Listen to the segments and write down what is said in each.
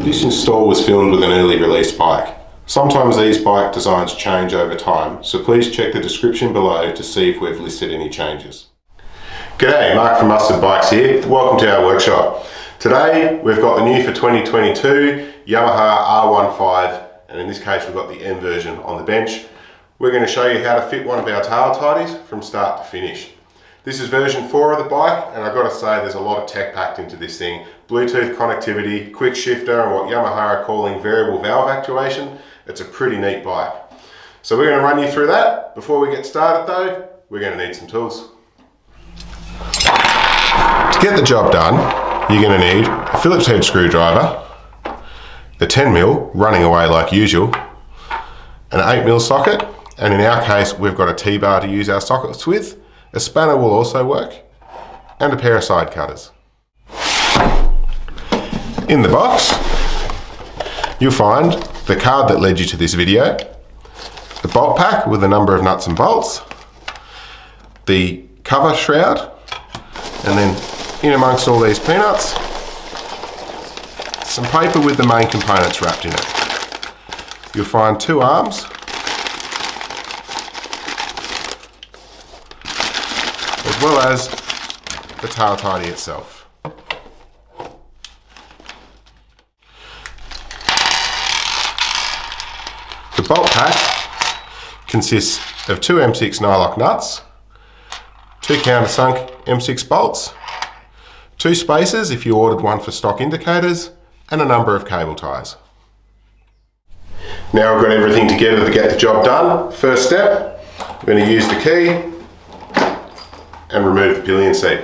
This install was filmed with an early release bike. Sometimes these bike designs change over time, so please check the description below to see if we've listed any changes. G'day, Mark from Mustard Bikes here. Welcome to our workshop. Today we've got the new for 2022 Yamaha R-15, and in this case we've got the M version on the bench. We're going to show you how to fit one of our tail tidies from start to finish. This is version 4 of the bike, and I've got to say there's a lot of tech packed into this thing. Bluetooth connectivity, quick shifter, and what Yamaha are calling variable valve actuation. It's a pretty neat bike. So we're going to run you through that. Before we get started though, we're going to need some tools. To get the job done, you're going to need a Phillips head screwdriver, the 10mm running away like usual, an 8mm socket, and in our case we've got a T-bar to use our sockets with. A spanner will also work, and a pair of side cutters. In the box, you'll find the card that led you to this video, the bolt pack with a number of nuts and bolts, the cover shroud, and then in amongst all these peanuts, some paper with the main components wrapped in it. You'll find 2 arms, as well as the tail tidy itself. The bolt pack consists of 2 M6 nylock nuts, 2 countersunk M6 bolts, 2 spacers if you ordered one for stock indicators, and a number of cable ties. Now we've got everything together to get the job done. First step, we're going to use the key and remove the pillion seat.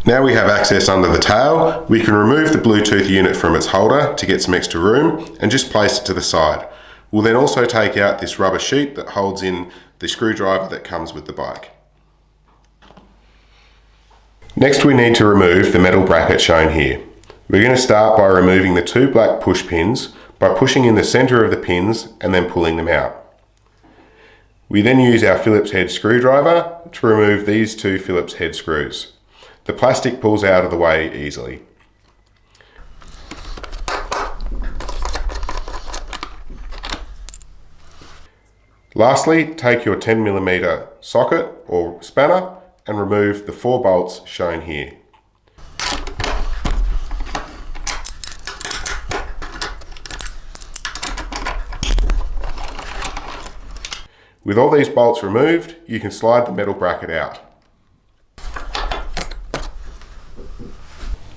Now we have access under the tail, we can remove the Bluetooth unit from its holder to get some extra room and just place it to the side. We'll then also take out this rubber sheet that holds in the screwdriver that comes with the bike. Next we need to remove the metal bracket shown here. We're going to start by removing the 2 black push pins by pushing in the center of the pins and then pulling them out. We then use our Phillips head screwdriver to remove these 2 Phillips head screws. The plastic pulls out of the way easily. Lastly, take your 10mm socket or spanner and remove the 4 bolts shown here. With all these bolts removed, you can slide the metal bracket out.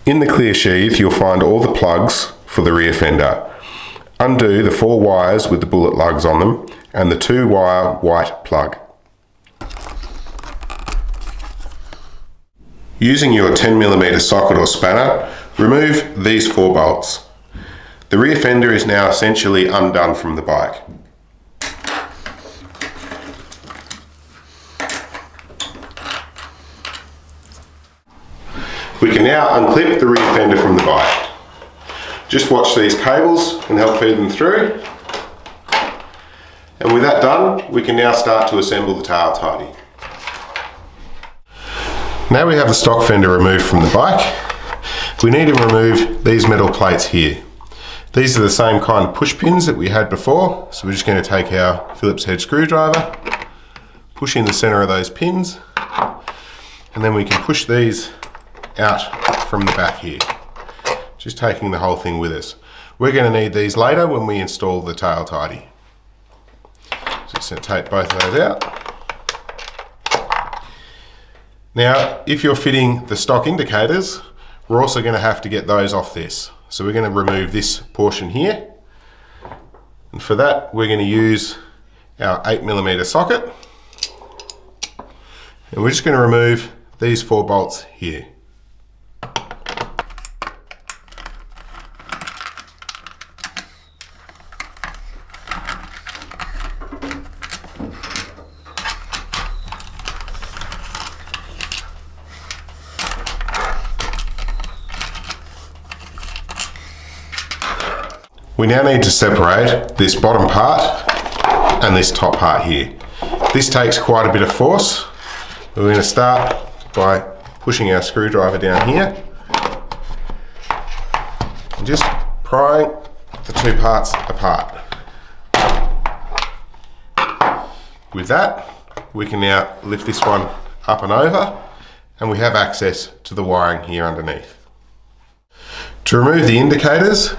In the clear sheath, you'll find all the plugs for the rear fender. Undo the 4 wires with the bullet lugs on them and the 2-wire white plug. Using your 10mm socket or spanner, remove these 4 bolts. The rear fender is now essentially undone from the bike. We can now unclip the rear fender from the bike. Just watch these cables and help feed them through. And with that done, we can now start to assemble the tail tidy. Now we have the stock fender removed from the bike, we need to remove these metal plates here. These are the same kind of push pins that we had before, so we're just going to take our Phillips head screwdriver, push in the center of those pins, and then we can push these out from the back here, just taking the whole thing with us. We're going to need these later when we install the tail tidy. Just going to take both of those out. Now, if you're fitting the stock indicators, we're also going to have to get those off this. So we're going to remove this portion here. And for that, we're going to use our 8mm socket. And we're just going to remove these 4 bolts here. We now need to separate this bottom part and this top part here. This takes quite a bit of force. We're going to start by pushing our screwdriver down here and just prying the two parts apart. With that, we can now lift this one up and over, and we have access to the wiring here underneath. To remove the indicators,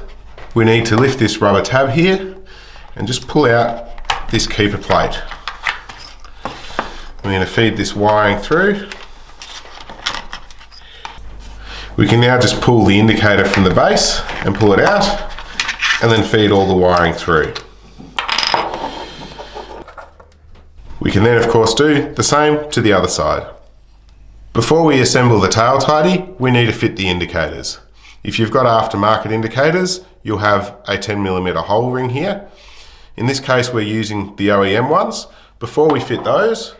we need to lift this rubber tab here and just pull out this keeper plate. We're going to feed this wiring through. We can now just pull the indicator from the base and pull it out, and then feed all the wiring through. We can then of course do the same to the other side. Before we assemble the tail tidy, we need to fit the indicators. If you've got aftermarket indicators, you'll have a 10mm hole ring here. In this case, we're using the OEM ones. Before we fit those,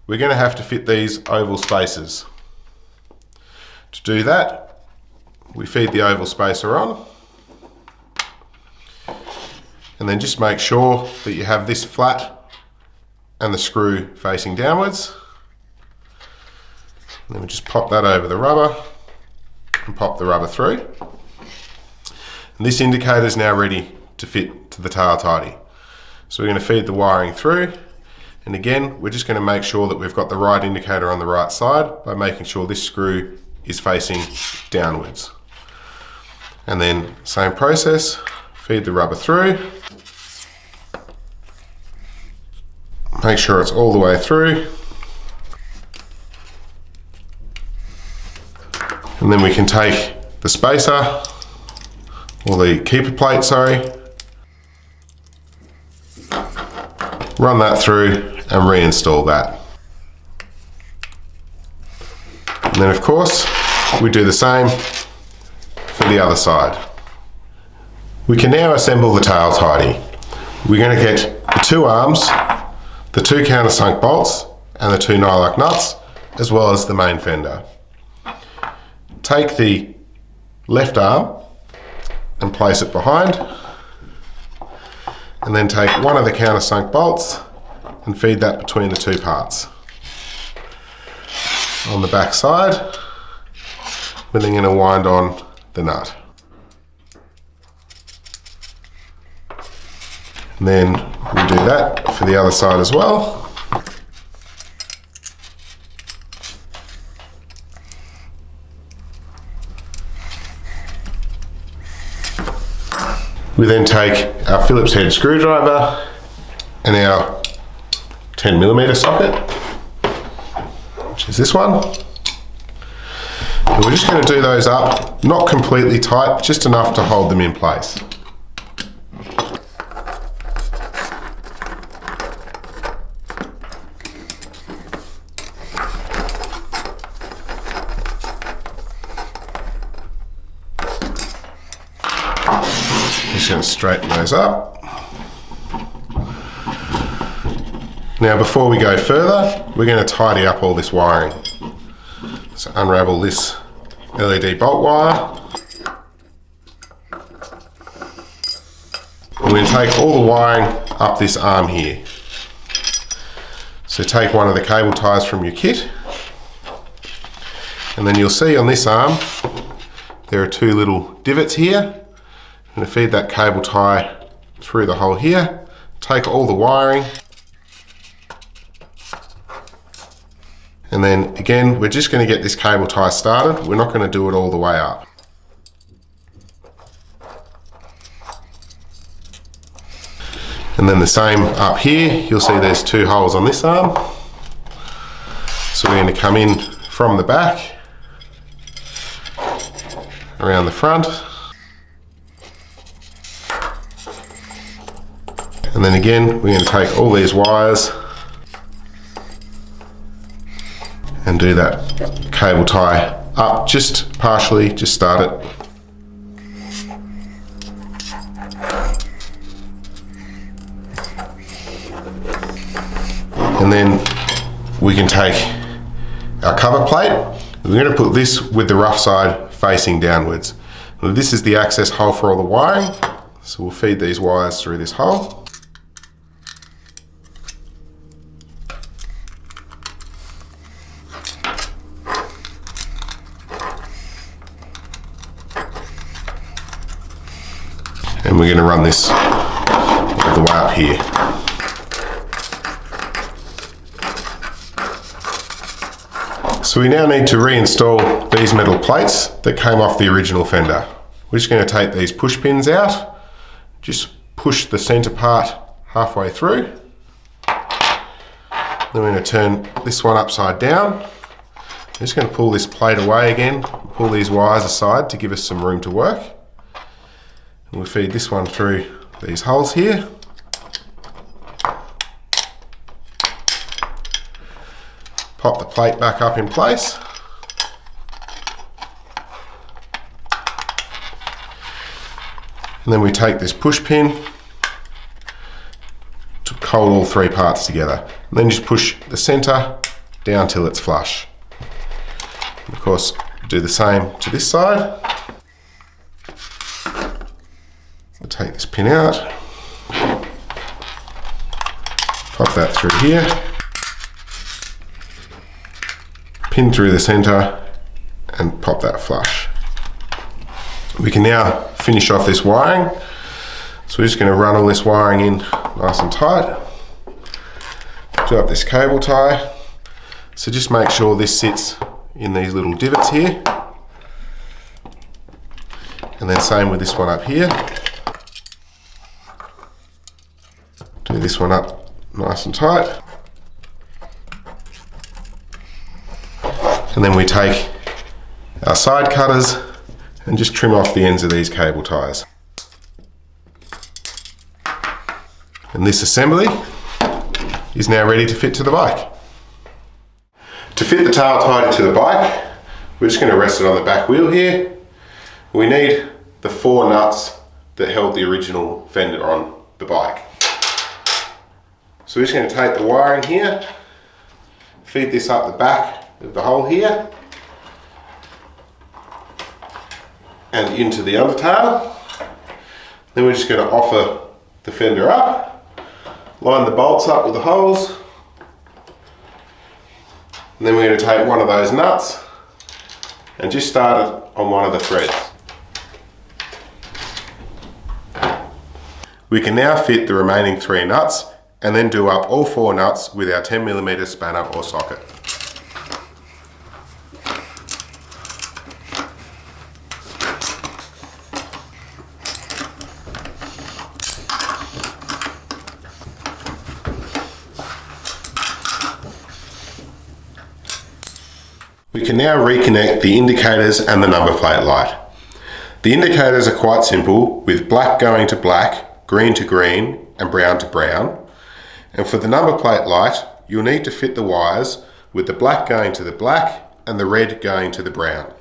we're going to have to fit these oval spacers. To do that, we feed the oval spacer on, and then just make sure that you have this flat and the screw facing downwards. And then we just pop that over the rubber and pop the rubber through. And this indicator is now ready to fit to the tail tidy. So we're going to feed the wiring through, and again we're just going to make sure that we've got the right indicator on the right side by making sure this screw is facing downwards. And then same process, feed the rubber through, make sure it's all the way through, and then we can take the spacer, or the keeper plate, sorry, run that through and reinstall that. And then of course we do the same for the other side. We can now assemble the tail tidy. We're going to get the two arms, the two countersunk bolts and the two nylock nuts, as well as the main fender. Take the left arm and place it behind, and then take one of the countersunk bolts and feed that between the two parts. On the back side, we're then going to wind on the nut. And then we do that for the other side as well. We then take our Phillips head screwdriver and our 10mm socket, which is this one. And we're just going to do those up, not completely tight, just enough to hold them in place. Just going to straighten those up. Now before we go further, we're going to tidy up all this wiring. So unravel this LED bolt wire. We're going to take all the wiring up this arm here. So take one of the cable ties from your kit, and then you'll see on this arm there are two little divots here. I'm going to feed that cable tie through the hole here, take all the wiring, and then again we're just going to get this cable tie started. We're not going to do it all the way up. And then the same up here, you'll see there's two holes on this arm. So we're going to come in from the back, around the front, and then again we're going to take all these wires and do that cable tie up just partially, just start it. And then we can take our cover plate. We're going to put this with the rough side facing downwards. Now, this is the access hole for all the wiring, so we'll feed these wires through this hole. and we're going to run this all the way up here. So we now need to reinstall these metal plates that came off the original Fender. We're just going to take these push pins out, just push the center part halfway through. Then we're going to turn this one upside down. I'm just going to pull this plate away again, pull these wires aside to give us some room to work. And we'll feed this one through these holes here. Pop the plate back up in place. And then we take this push pin to hold all three parts together. And then just push the center down till it's flush. And of course, do the same to this side. So take this pin out, pop that through here, pin through the center and pop that flush. We can now finish off this wiring. So we're just going to run all this wiring in nice and tight. Do up this cable tie. So just make sure this sits in these little divots here. And then same with this one up here. Do this one up nice and tight. And then we take our side cutters and just trim off the ends of these cable ties. And this assembly is now ready to fit to the bike. To fit the tail tie to the bike, we're just going to rest it on the back wheel here. We need the 4 nuts that held the original Fender on the bike. So we're just going to take the wiring here, feed this up the back of the hole here, and into the undertail. Then we're just going to offer the fender up, line the bolts up with the holes, and then we're going to take one of those nuts and just start it on one of the threads. We can now fit the remaining 3 nuts and then do up all 4 nuts with our 10mm spanner or socket. We can now reconnect the indicators and the number plate light. The indicators are quite simple, with black going to black, green to green, and brown to brown. And for the number plate light, you'll need to fit the wires with the black going to the black and the red going to the brown.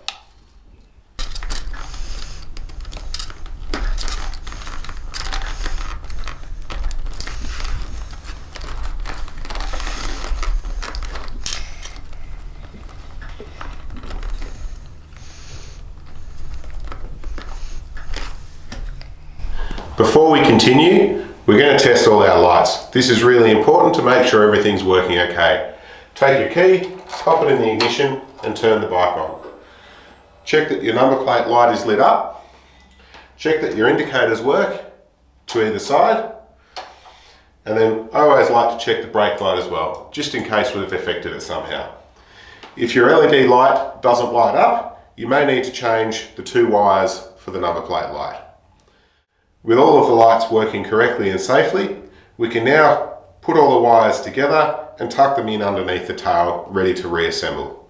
Before we continue, we're going to test all our lights. This is really important to make sure everything's working okay. Take your key, pop it in the ignition and turn the bike on. Check that your number plate light is lit up. Check that your indicators work to either side. And then I always like to check the brake light as well, just in case we've affected it somehow. If your LED light doesn't light up, you may need to change the 2 wires for the number plate light. With all of the lights working correctly and safely, we can now put all the wires together and tuck them in underneath the tail, ready to reassemble.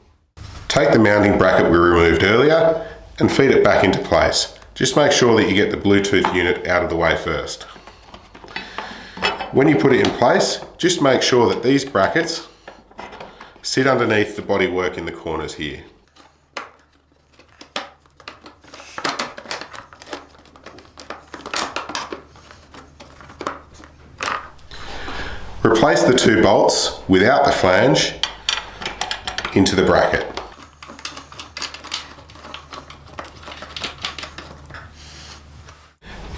Take the mounting bracket we removed earlier and feed it back into place. Just make sure that you get the Bluetooth unit out of the way first. When you put it in place, just make sure that these brackets sit underneath the bodywork in the corners here. Replace the 2 bolts without the flange into the bracket.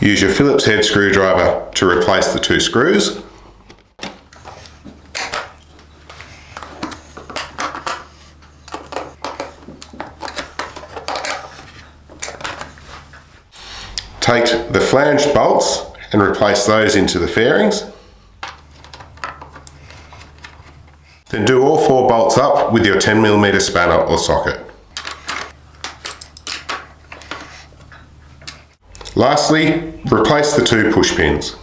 Use your Phillips head screwdriver to replace the 2 screws. Take the flanged bolts and replace those into the fairings. Then do all 4 bolts up with your 10mm spanner or socket. Lastly, replace the 2 push pins.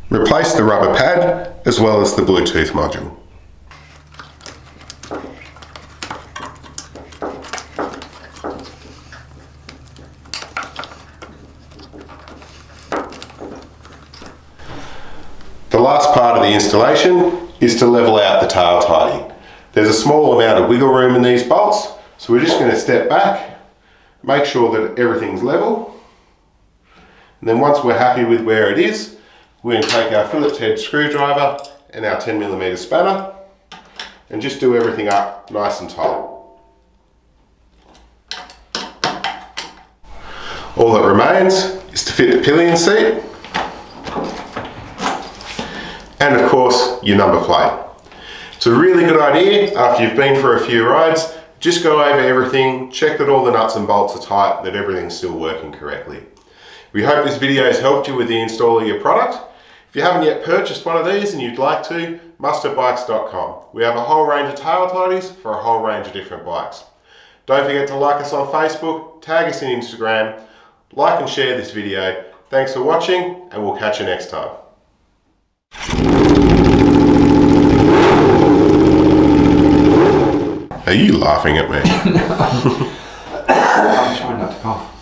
Replace the rubber pad as well as the Bluetooth module. The last part of the installation is to level out the tail tidy. There's a small amount of wiggle room in these bolts, so we're just going to step back, make sure that everything's level, and then once we're happy with where it is, we're going to take our Phillips head screwdriver and our 10mm spanner and just do everything up nice and tight. All that remains is to fit the pillion seat and of course your number plate. It's a really good idea after you've been for a few rides, just go over everything, check that all the nuts and bolts are tight, that everything's still working correctly. We hope this video has helped you with the install of your product. If you haven't yet purchased one of these and you'd like to, mustardbikes.com. We have a whole range of tail tidies for a whole range of different bikes. Don't forget to like us on Facebook, tag us in Instagram, like and share this video. Thanks for watching and we'll catch you next time. Are you laughing at me? I'm trying not to cough.